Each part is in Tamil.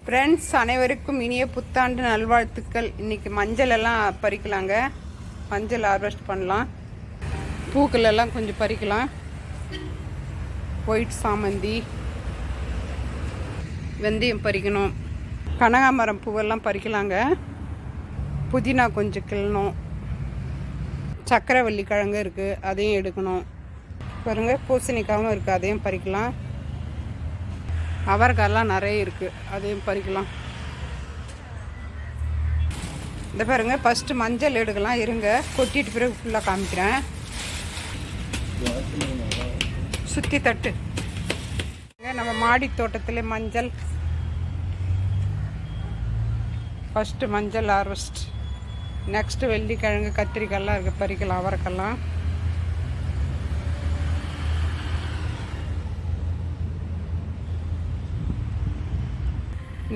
ஃப்ரெண்ட்ஸ் அனைவருக்கும் இனிய புத்தாண்டு நல்வாழ்த்துக்கள். இன்றைக்கி மஞ்சள் எல்லாம் பறிக்கலாங்க. மஞ்சள் ஹார்வெஸ்ட் பண்ணலாம். பூக்கள் எல்லாம் கொஞ்சம் பறிக்கலாம். ஒயிட் சாமந்தி, வெந்தயம் பறிக்கணும். கனகாமரம் பூவெல்லாம் பறிக்கலாங்க. புதினா கொஞ்சம் கிள்ளணும். சக்கரவள்ளி கிழங்கு இருக்குது, அதையும் எடுக்கணும். பாருங்க, பூசணிக்காவும் இருக்குது, அதையும் பறிக்கலாம். அவரைக்காயெல்லாம் நிறைய இருக்குது, அதையும் பறிக்கலாம். இந்த பாருங்க, ஃபஸ்ட்டு மஞ்சள் எடுக்கலாம். இருங்க, கொட்டிட்டு பிறகு ஃபுல்லாக காமிக்கிறேன். சுற்றி தட்டு. நம்ம மாடி தோட்டத்தில் மஞ்சள். ஃபஸ்ட்டு மஞ்சள் ஹார்வெஸ்ட். நெக்ஸ்ட்டு வெள்ளிக்கிழங்கு, கத்திரிக்காயெல்லாம் இருக்குது, பறிக்கலாம். அவரைக்கெல்லாம்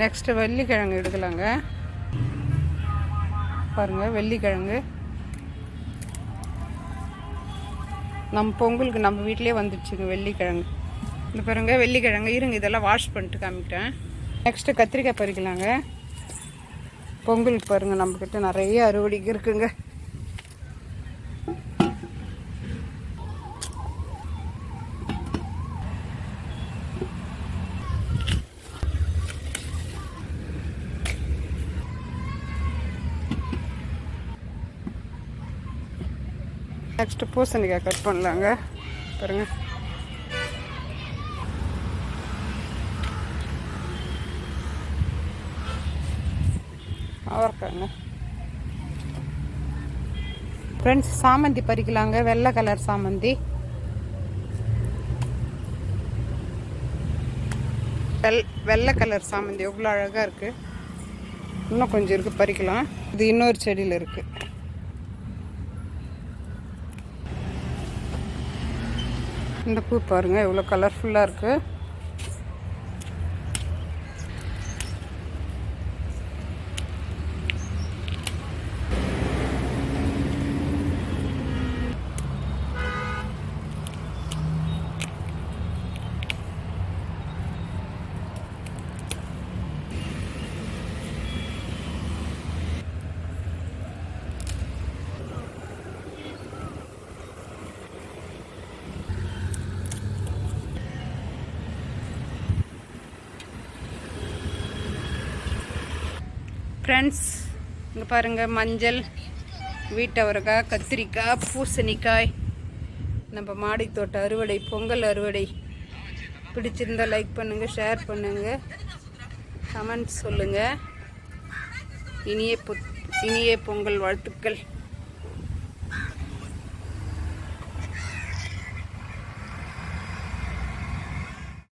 நெக்ஸ்ட்டு வெள்ளிக்கிழங்கு எடுக்கலாங்க. பாருங்கள், வெள்ளிக்கிழங்கு நம்ம பொங்கலுக்கு நம்ம வீட்டிலே வந்துடுச்சுங்க வெள்ளிக்கிழங்கு. இந்த பாருங்க வெள்ளிக்கிழங்கு. இருங்க, இதெல்லாம் வாஷ் பண்ணிட்டு காமிக்கிறேன். நெக்ஸ்ட்டு கத்திரிக்காய் பறிக்கலாங்க. பொங்கலுக்கு பாருங்கள், நம்மக்கிட்ட நிறைய அறுவடைக்கு இருக்குங்க. நெக்ஸ்ட்டு பூசணிக்காய் கட் பண்ணலாங்க. பாருங்க, அவரைக்காங்க. ஃப்ரெண்ட்ஸ், சாமந்தி பறிக்கலாங்க. வெள்ளை கலர் சாமந்தி. வெள்ளை கலர் சாமந்தி எவ்வளோ அழகாக இருக்குது. இன்னும் கொஞ்சம் இருக்குது, பறிக்கலாம். இது இன்னொரு செடியில் இருக்குது. இந்த பூ பாருங்கள், எவ்வளோ கலர்ஃபுல்லாக இருக்குது. ஃப்ரெண்ட்ஸ், இங்கே பாருங்கள், மஞ்சள், வீட்டவரைக்காய், கத்திரிக்காய், பூசணிக்காய். நம்ம மாடி தோட்ட அறுவடை, பொங்கல் அறுவடை. பிடிச்சிருந்தால் லைக் பண்ணுங்கள், ஷேர் பண்ணுங்கள், கமெண்ட்ஸ் சொல்லுங்கள். இனிய பொங்கல் வாழ்த்துக்கள்.